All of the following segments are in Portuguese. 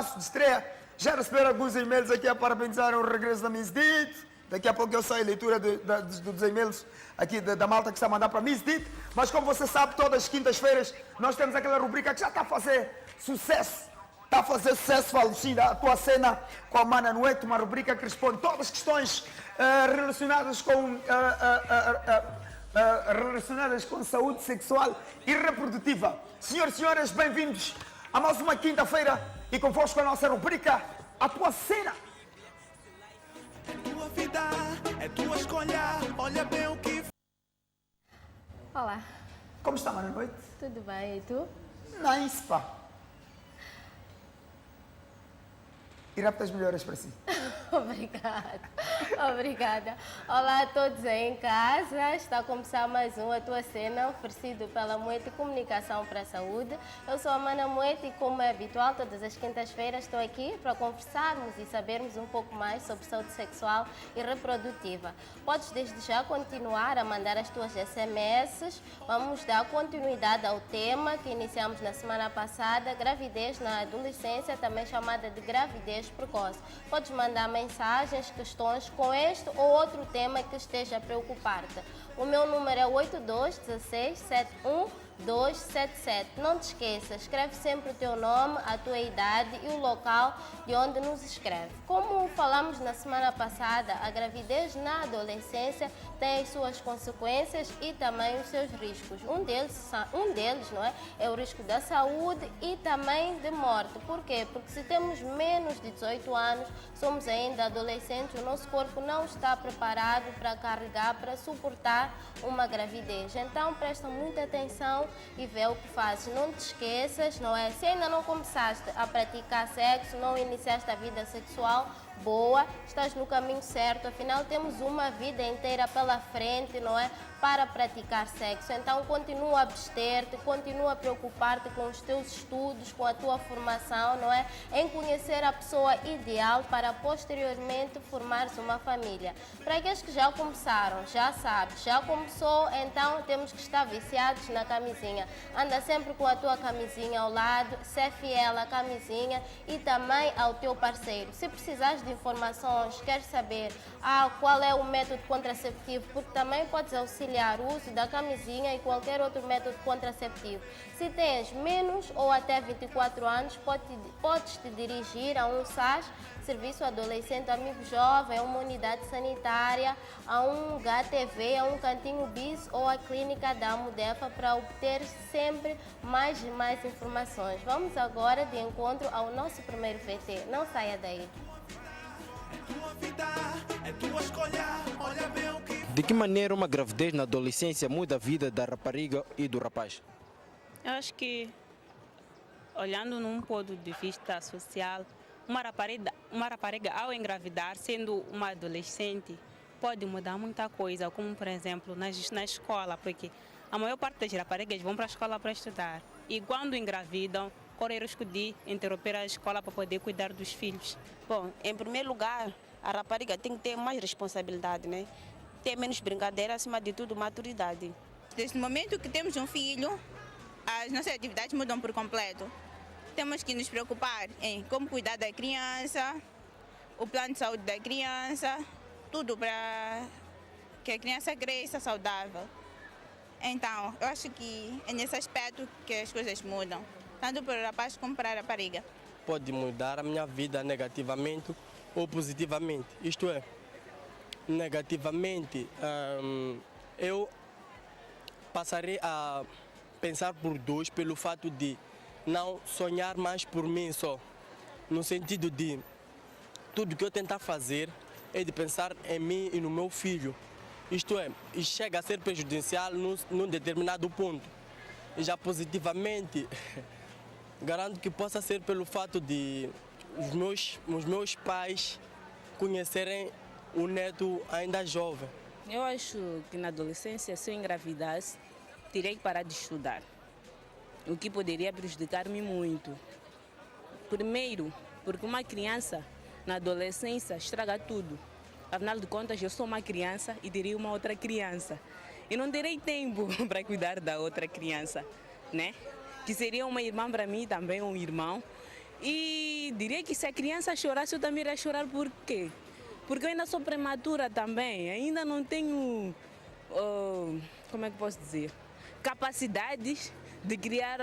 espaço de estreia. Já receberam alguns e-mails aqui a parabenizar o regresso da Miss Dit. Daqui a pouco eu saio a leitura dos e-mails aqui da malta que está a mandar para Miss Dit. Mas como você sabe, todas as quintas-feiras nós temos aquela rubrica que já está a fazer sucesso. Está a fazer sucesso, Valentina, a tua cena com a Mana Noite, uma rubrica que responde todas as questões relacionadas com saúde sexual e reprodutiva. Senhoras e senhores, bem-vindos a mais uma quinta-feira e convosco a nossa rubrica, a tua cena. É tua vida, é tua escolha, olha bem o que... Olá, Como está, Mana Noite? tudo bem? E tu? Nice, pá. Irá para as melhores para si. Obrigada, obrigada. Olá a todos aí em casa. Está a começar mais um A Tua Cena, oferecido pela Moete Comunicação para a Saúde. Eu sou a Mana Moete e, como é habitual, todas as quintas-feiras estou aqui para conversarmos e sabermos um pouco mais sobre saúde sexual e reprodutiva. Podes desde já continuar a mandar as tuas SMS. Vamos dar continuidade ao tema que iniciamos na semana passada, gravidez na adolescência, também chamada de gravidez precoce. Podes mandar mensagens, questões com este ou outro tema que esteja a preocupar-te. O meu número é 82 16 71 277. Não te esqueças, escreve sempre o teu nome, a tua idade e o local de onde nos escreve. Como falamos na semana passada, a gravidez na adolescência tem as suas consequências e também os seus riscos. Um deles, não é? É o risco da saúde e também de morte. Por quê? Porque se temos menos de 18 anos, somos ainda adolescentes, o nosso corpo não está preparado para carregar, para suportar uma gravidez. Então presta muita atenção e vê o que fazes. Não te esqueças, não é? Se ainda não começaste a praticar sexo, não iniciaste a vida sexual, boa, estás no caminho certo, afinal temos uma vida inteira pela frente, não é? Para praticar sexo. Então continua a abster-te, continua a preocupar-te com os teus estudos, com a tua formação, não é? Em conhecer a pessoa ideal para posteriormente formares uma família. Para aqueles que já começaram, já sabes, já começou, então temos que estar viciados na camisinha. Anda sempre com a tua camisinha ao lado, ser fiel à camisinha e também ao teu parceiro. Se precisares de informações, queres saber qual é o método contraceptivo, porque também podes auxiliar o uso da camisinha e qualquer outro método contraceptivo. Se tens menos ou até 24 anos, podes te dirigir a um SAS, Serviço Adolescente Amigo Jovem, a uma unidade sanitária, a um HTV, a um cantinho BIS ou a clínica da Amudefa para obter sempre mais e mais informações. Vamos agora de encontro ao nosso primeiro VT. Não saia daí. É tua vida, é tua escolha, olha bem o que... De que maneira uma gravidez na adolescência muda a vida da rapariga e do rapaz? Eu acho que, olhando num ponto de vista social, uma rapariga ao engravidar, sendo uma adolescente, pode mudar muita coisa, como por exemplo na escola, porque a maior parte das raparigas vão para a escola para estudar e quando engravidam, correm o risco de interromper a escola para poder cuidar dos filhos. Bom, em primeiro lugar, a rapariga tem que ter mais responsabilidade, né? Ter menos brincadeira, acima de tudo, maturidade. Desde o momento que temos um filho, as nossas atividades mudam por completo. Temos que nos preocupar em como cuidar da criança, o plano de saúde da criança, tudo para que a criança cresça saudável. Então, eu acho que é nesse aspecto que as coisas mudam, tanto para o rapaz como para a rapariga. Pode mudar a minha vida negativamente ou positivamente. Isto é, negativamente, eu passarei a pensar por dois pelo fato de não sonhar mais por mim só. No sentido de tudo que eu tentar fazer é de pensar em mim e no meu filho. Isto é, e chega a ser prejudicial num determinado ponto. E já positivamente, garanto que possa ser pelo fato de os meus pais conhecerem o neto ainda jovem. Eu acho que na adolescência, se eu engravidasse, terei que parar de estudar, o que poderia prejudicar-me muito. Primeiro, porque uma criança na adolescência estraga tudo. Afinal de contas, eu sou uma criança e teria uma outra criança. E não terei tempo para cuidar da outra criança, né? Que seria uma irmã para mim, também um irmão. E diria que se a criança chorasse, eu também iria chorar. Por quê? Porque eu ainda sou prematura também, ainda não tenho, como é que posso dizer, capacidades de criar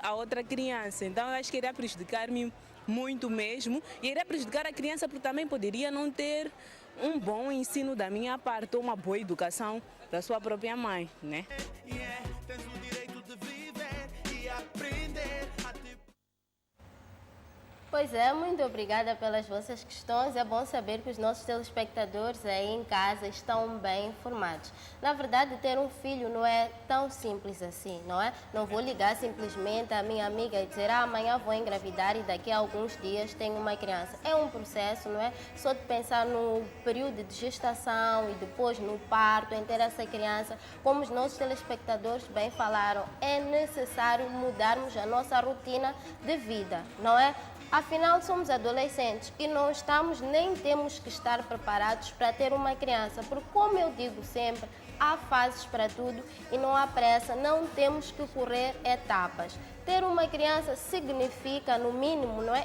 a outra criança. Então eu acho que iria prejudicar-me muito mesmo, e iria prejudicar a criança porque também poderia não ter um bom ensino da minha parte ou uma boa educação da sua própria mãe, né? Tens o direito de viver e aprender a te... Pois é, muito obrigada pelas vossas questões. É bom saber que os nossos telespectadores aí em casa estão bem informados. Na verdade, ter um filho não é tão simples assim, não é? Não vou ligar simplesmente à minha amiga e dizer amanhã vou engravidar e daqui a alguns dias tenho uma criança. É um processo, não é? Só de pensar no período de gestação e depois no parto, em ter essa criança, como os nossos telespectadores bem falaram, é necessário mudarmos a nossa rotina de vida, não é? Afinal, somos adolescentes e não estamos nem temos que estar preparados para ter uma criança, porque, como eu digo sempre, há fases para tudo e não há pressa, não temos que correr etapas. Ter uma criança significa, no mínimo, não é?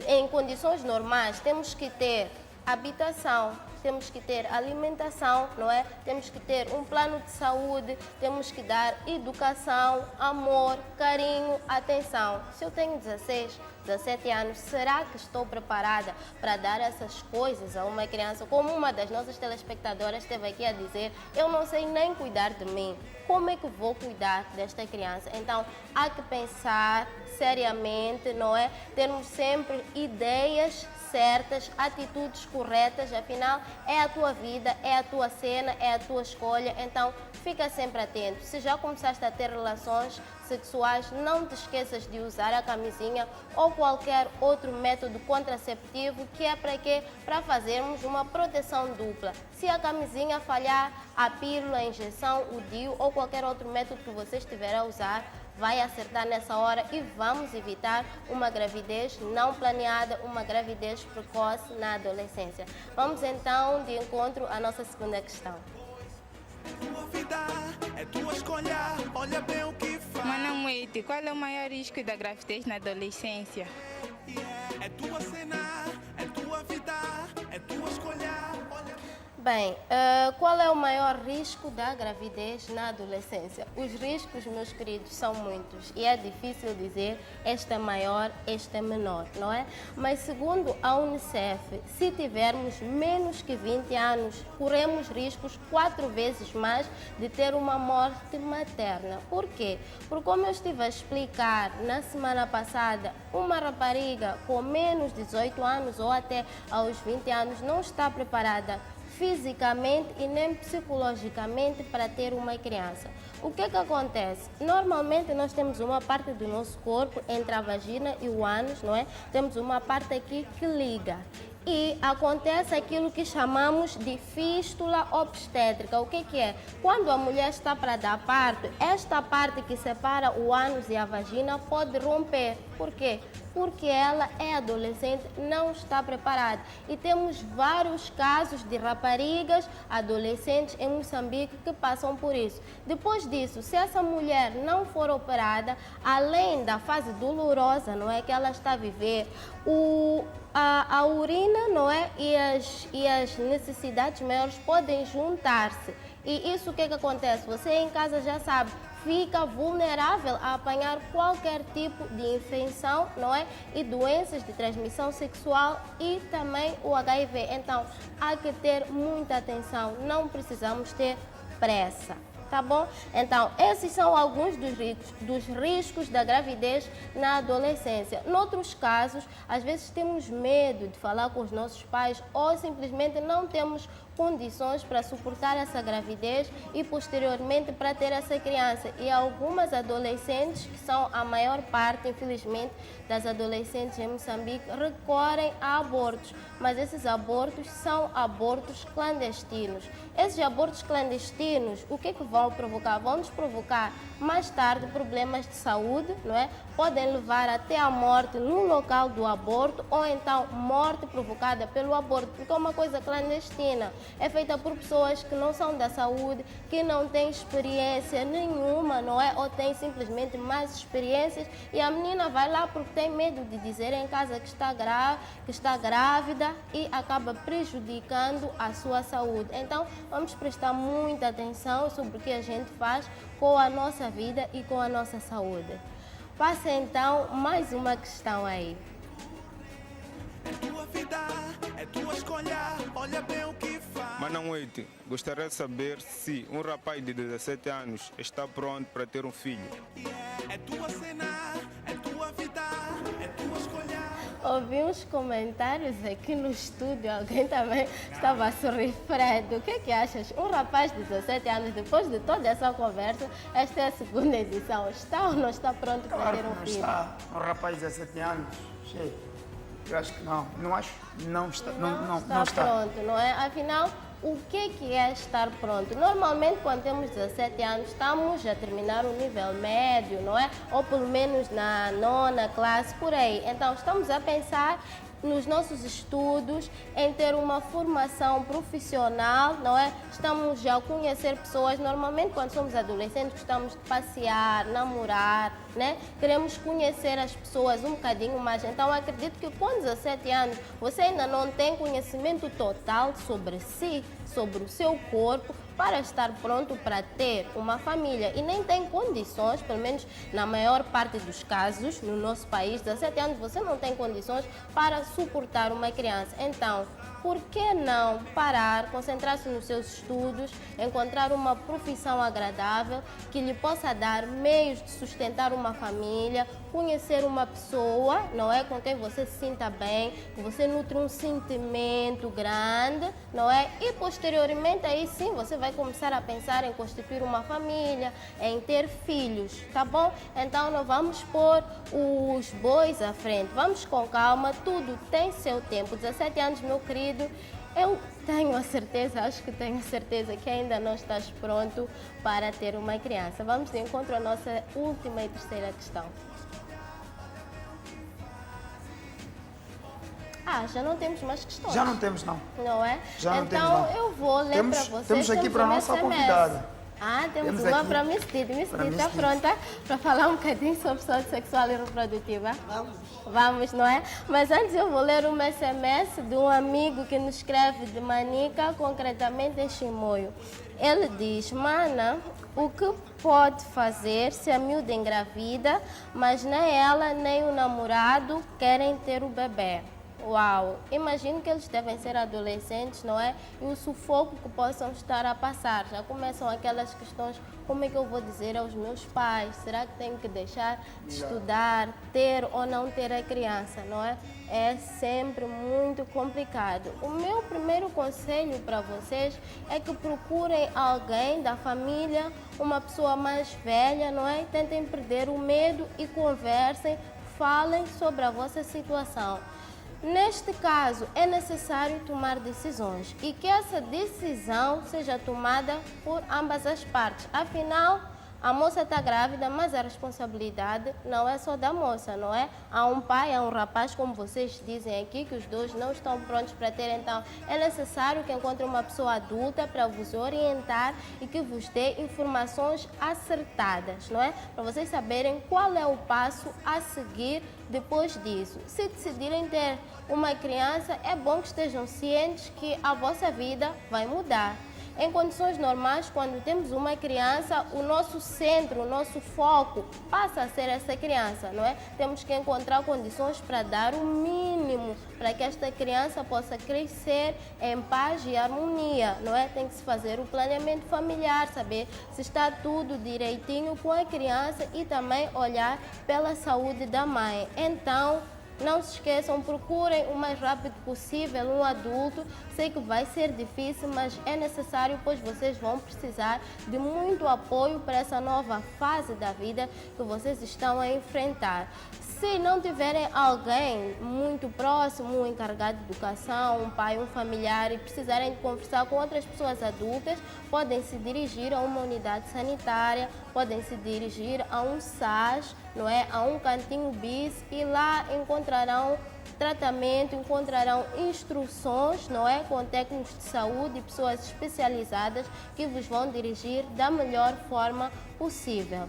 Em condições normais, temos que ter habitação, temos que ter alimentação, não é? Temos que ter um plano de saúde, temos que dar educação, amor, carinho, atenção. Se eu tenho 16, 17 anos, será que estou preparada para dar essas coisas a uma criança? Como uma das nossas telespectadoras esteve aqui a dizer, eu não sei nem cuidar de mim. Como é que vou cuidar desta criança? Então, há que pensar seriamente, não é? Termos sempre ideias certas, atitudes corretas, afinal é a tua vida, é a tua cena, é a tua escolha, então fica sempre atento. Se já começaste a ter relações sexuais, não te esqueças de usar a camisinha ou qualquer outro método contraceptivo, que é para quê? Para fazermos uma proteção dupla. Se a camisinha falhar, a pílula, a injeção, o DIU ou qualquer outro método que você estiver a usar, vai acertar nessa hora e vamos evitar uma gravidez não planeada, uma gravidez precoce na adolescência. Vamos então de encontro à nossa segunda questão. Tua vida é tua escolha, olha bem o que faz. Mana Moeti, qual é o maior risco da gravidez na adolescência? É tua cena, é tua vida, é tua escolha, olha... Bem, qual é o maior risco da gravidez na adolescência? Os riscos, meus queridos, são muitos e é difícil dizer este é maior, este é menor, não é? Mas segundo a Unicef, se tivermos menos que 20 anos, corremos riscos 4 vezes mais de ter uma morte materna. Por quê? Porque, como eu estive a explicar na semana passada, uma rapariga com menos de 18 anos ou até aos 20 anos não está preparada fisicamente e nem psicologicamente para ter uma criança. O que acontece? Normalmente nós temos uma parte do nosso corpo entre a vagina e o ânus, não é? Temos uma parte aqui que liga. E acontece aquilo que chamamos de fístula obstétrica. O que é? Quando a mulher está para dar parto, esta parte que separa o ânus e a vagina pode romper. Por quê? Porque ela é adolescente, não está preparada. E temos vários casos de raparigas, adolescentes em Moçambique que passam por isso. Depois disso, se essa mulher não for operada, além da fase dolorosa, não é, que ela está a viver, a urina, não é, e as necessidades maiores podem juntar-se. E isso o que acontece? Você em casa já sabe, fica vulnerável a apanhar qualquer tipo de infecção, não é? E doenças de transmissão sexual e também o HIV. Então, há que ter muita atenção, não precisamos ter pressa. Tá bom? Então, esses são alguns dos riscos da gravidez na adolescência. Noutros casos, às vezes temos medo de falar com os nossos pais ou simplesmente não temos condições para suportar essa gravidez e posteriormente para ter essa criança. E algumas adolescentes, que são a maior parte, infelizmente, das adolescentes em Moçambique, recorrem a abortos. Mas esses abortos são abortos clandestinos. Esses abortos clandestinos, o que vão provocar? Vão nos provocar mais tarde problemas de saúde, não é? Podem levar até a morte no local do aborto ou então morte provocada pelo aborto, porque é uma coisa clandestina, é feita por pessoas que não são da saúde, que não têm experiência nenhuma, não é? Ou têm simplesmente mais experiências e a menina vai lá porque tem medo de dizer em casa que está grávida e acaba prejudicando a sua saúde. Então, vamos prestar muita atenção sobre o que a gente faz com a nossa vida e com a nossa saúde. Passa então mais uma questão aí. É tua vida, é tua escolha, olha bem o que faz. Manamuete, gostaria de saber se um rapaz de 17 anos está pronto para ter um filho. É tua cena, é tua vida, é tua escolha. Ouvi uns comentários aqui no estúdio, alguém também estava a sorrir. Fred, o que é que achas? Um rapaz de 17 anos, depois de toda essa conversa, esta é a segunda edição, está ou não está pronto para Claro ter que um não filho? está. Um rapaz de 17 anos, cheio. Eu acho que não. Não acho. Não está. Não está pronto, não é? Afinal, o que é estar pronto? Normalmente, quando temos 17 anos, estamos a terminar o nível médio, não é? Ou pelo menos na 9ª classe, por aí. Então, estamos a pensar nos nossos estudos, em ter uma formação profissional, não é? Estamos já a conhecer pessoas. Normalmente, quando somos adolescentes, gostamos de passear, namorar, né? Queremos conhecer as pessoas um bocadinho mais. Então, acredito que com 17 anos, você ainda não tem conhecimento total sobre si, sobre o seu corpo, para estar pronto para ter uma família e nem tem condições, pelo menos na maior parte dos casos, no nosso país, 17 anos você não tem condições para suportar uma criança. Então, por que não parar, concentrar-se nos seus estudos, encontrar uma profissão agradável que lhe possa dar meios de sustentar uma família, conhecer uma pessoa, não é, com quem você se sinta bem, que você nutre um sentimento grande, não é? E posteriormente aí sim você vai começar a pensar em constituir uma família, em ter filhos, tá bom? Então não vamos pôr os bois à frente, vamos com calma, tudo tem seu tempo. 17 anos, meu querido, eu tenho a certeza, acho que tenho a certeza que ainda não estás pronto para ter uma criança. Vamos de encontro à nossa última e terceira questão. Já não temos mais questões. Já não temos, não. Não é? Já não temos, então não. eu vou ler para vocês. Temos aqui para a nossa convidada. Temos Temos uma aqui para Miss Didi. Miss para Didi, Miss está pronta para falar um bocadinho sobre saúde sexual e reprodutiva? Vamos, não é? Mas antes eu vou ler uma SMS de um amigo que nos escreve de Manica, concretamente em Chimoio. Ele diz: Mana, o que pode fazer se a miúda engravida, mas nem ela nem o namorado querem ter o bebê? Uau! Imagino que eles devem ser adolescentes, não é? E o sufoco que possam estar a passar. Já começam aquelas questões: como é que eu vou dizer aos meus pais? Será que tenho que deixar de estudar, ter ou não ter a criança, não é? É sempre muito complicado. O meu primeiro conselho para vocês é que procurem alguém da família, uma pessoa mais velha, não é? Tentem perder o medo e conversem, falem sobre a vossa situação. Neste caso, é necessário tomar decisões e que essa decisão seja tomada por ambas as partes. Afinal, a moça está grávida, mas a responsabilidade não é só da moça, não é? Há um pai, há um rapaz, como vocês dizem aqui, que os dois não estão prontos para ter. Então, é necessário que encontrem uma pessoa adulta para vos orientar e que vos dê informações acertadas, não é? Para vocês saberem qual é o passo a seguir depois disso. Se decidirem ter uma criança, é bom que estejam cientes que a vossa vida vai mudar. Em condições normais, quando temos uma criança, o nosso centro, o nosso foco passa a ser essa criança, não é? Temos que encontrar condições para dar o mínimo para que esta criança possa crescer em paz e harmonia, não é? Tem que se fazer o planeamento familiar, saber se está tudo direitinho com a criança e também olhar pela saúde da mãe. Então, não se esqueçam, procurem o mais rápido possível um adulto. Sei que vai ser difícil, mas é necessário, pois vocês vão precisar de muito apoio para essa nova fase da vida que vocês estão a enfrentar. Se não tiverem alguém muito próximo, um encarregado de educação, um pai, um familiar, e precisarem de conversar com outras pessoas adultas, podem se dirigir a uma unidade sanitária, podem se dirigir a um SAS, não é? A um cantinho bis, e lá encontrarão tratamento, encontrarão instruções, não é? Com técnicos de saúde e pessoas especializadas que vos vão dirigir da melhor forma possível.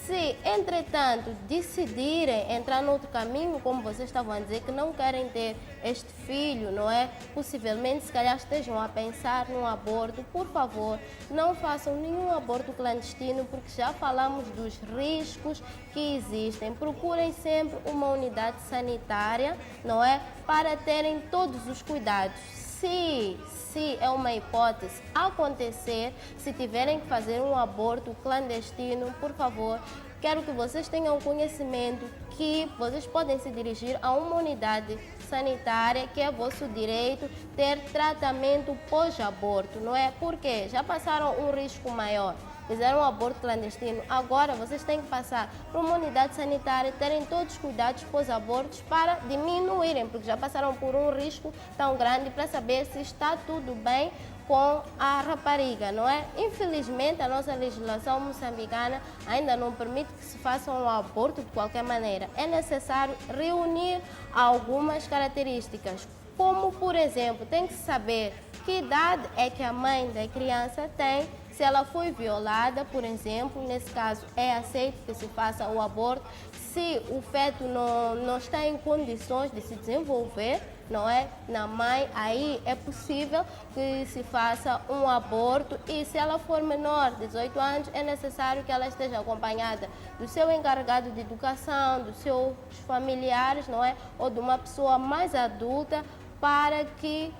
Se, entretanto, decidirem entrar noutro caminho, como vocês estavam a dizer, que não querem ter este filho, não é? Possivelmente, se calhar estejam a pensar num aborto, por favor, não façam nenhum aborto clandestino, porque já falamos dos riscos que existem. Procurem sempre uma unidade sanitária, não é? Para terem todos os cuidados. Se é uma hipótese acontecer, se tiverem que fazer um aborto clandestino, por favor, quero que vocês tenham conhecimento que vocês podem se dirigir a uma unidade sanitária, que é vosso direito, ter tratamento pós-aborto, não é? Porque já passaram um risco maior, fizeram um aborto clandestino, agora vocês têm que passar para uma unidade sanitária, terem todos os cuidados pós-abortos para diminuírem, porque já passaram por um risco tão grande, para saber se está tudo bem com a rapariga, não é? Infelizmente, a nossa legislação moçambicana ainda não permite que se faça um aborto de qualquer maneira. É necessário reunir algumas características, como, por exemplo, tem que saber que idade é que a mãe da criança tem. Se ela foi violada, por exemplo, nesse caso é aceito que se faça o aborto. Se o feto não está em condições de se desenvolver, não é? Na mãe, aí é possível que se faça um aborto. E se ela for menor de 18 anos, é necessário que ela esteja acompanhada do seu encarregado de educação, dos seus familiares, não é? Ou de uma pessoa mais adulta, para que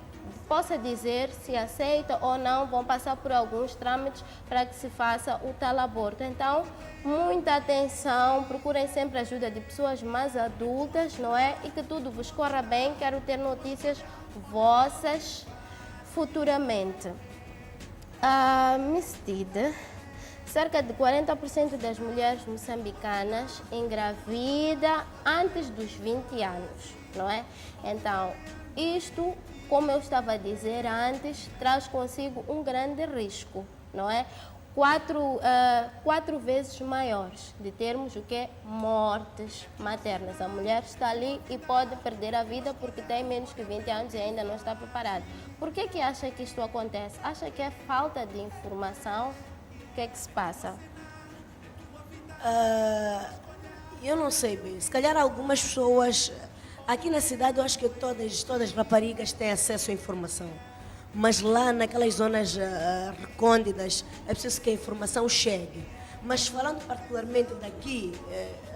possa dizer se aceita ou não. Vão passar por alguns trâmites para que se faça o tal aborto. Então, muita atenção, procurem sempre a ajuda de pessoas mais adultas, não é? E que tudo vos corra bem. Quero ter notícias vossas futuramente. Miss Tide, cerca de 40% das mulheres moçambicanas engravida antes dos 20 anos, não é? Então, isto, como eu estava a dizer antes, traz consigo um grande risco, não é? Quatro vezes maiores de termos o que? Mortes maternas. A mulher está ali e pode perder a vida porque tem menos que 20 anos e ainda não está preparada. Por que acha que isto acontece? Acha que é falta de informação? O que é que se passa? Eu não sei bem. Se calhar algumas pessoas... Aqui na cidade eu acho que todas as raparigas têm acesso à informação. Mas lá naquelas zonas recônditas é preciso que a informação chegue. Mas falando particularmente daqui,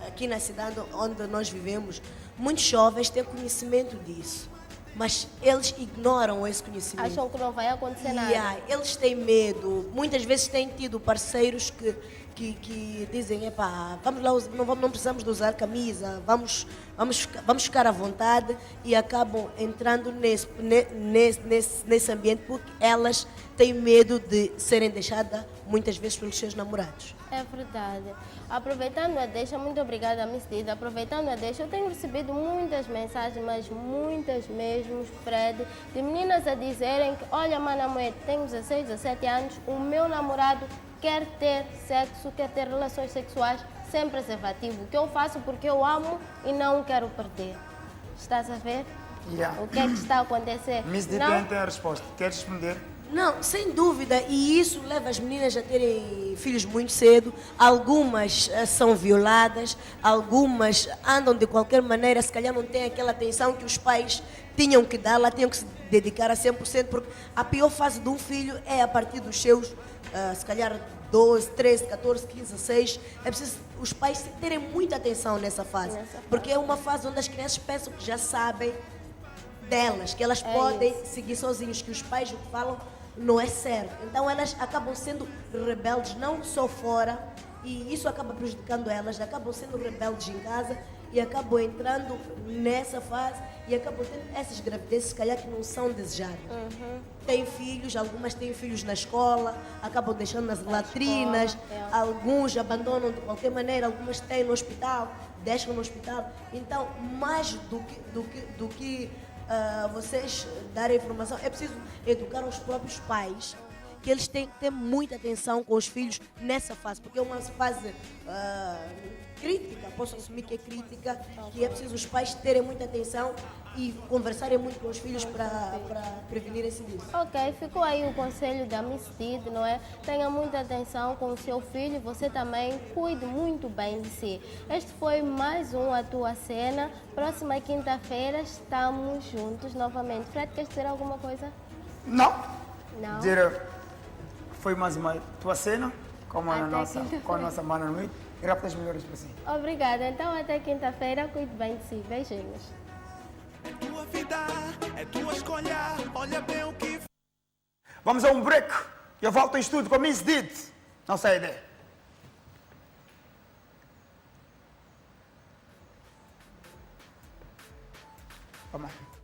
aqui na cidade onde nós vivemos, muitos jovens têm conhecimento disso. Mas eles ignoram esse conhecimento. Acham que não vai acontecer nada. Eles têm medo. Muitas vezes têm tido parceiros que dizem, vamos lá, não precisamos de usar camisa, vamos ficar à vontade, e acabam entrando nesse ambiente porque elas têm medo de serem deixadas muitas vezes pelos seus namorados. É verdade. Aproveitando a deixa, muito obrigada, Miss Tida. Aproveitando a deixa, eu tenho recebido muitas mensagens, mas muitas mesmo, Fred, de meninas a dizerem que, olha, Mana Moed, tenho 16, 17 anos, o meu namorado quer ter sexo, quer ter relações sexuais sem preservativo. O que eu faço porque eu amo e não quero perder. Estás a ver? Yeah. O que é que está a acontecer? Miss Tida tem a resposta. Quer responder? Não, sem dúvida, e isso leva as meninas a terem filhos muito cedo. Algumas são violadas, algumas andam de qualquer maneira, se calhar não têm aquela atenção que os pais tinham que dar, lá tinham que se dedicar a 100%, porque a pior fase de um filho é a partir dos seus, se calhar, 12, 13, 14, 15, 16. É preciso os pais terem muita atenção nessa fase, porque é uma fase onde as crianças pensam que já sabem delas, que elas podem seguir sozinhos, que os pais o que falam não é certo. Então elas acabam sendo rebeldes, não só fora, e isso acaba prejudicando elas, acabam sendo rebeldes em casa e acabam entrando nessa fase e acabam tendo essas gravidezes, se calhar, que não são desejadas. Têm filhos, algumas têm filhos na escola, acabam deixando nas latrinas, alguns abandonam de qualquer maneira, algumas têm no hospital, deixam no hospital. Então, mais do que vocês darem informação, é preciso educar os próprios pais, que eles têm que ter muita atenção com os filhos nessa fase, porque é uma fase crítica, posso assumir que é crítica, que é preciso os pais terem muita atenção e conversarem muito com os filhos para prevenir esse vírus. Ok, ficou aí o conselho da Miss Did, não é? Tenha muita atenção com o seu filho, você também cuide muito bem de si. Este foi mais um A Tua Cena. Próxima quinta-feira estamos juntos novamente. Fred, queres dizer alguma coisa? Não. Não? Dizer, foi mais uma tua cena, como a Até nossa, quinta-feira. com a nossa mana noite. Graças melhores para si. Obrigada. Então, até quinta-feira. Cuide bem de si. Beijinhos. É tua vida, é tua escolha, olha bem o que. Vamos a um break. Eu volto em estúdio com a Miss Did. Não sai daí. Vamos lá.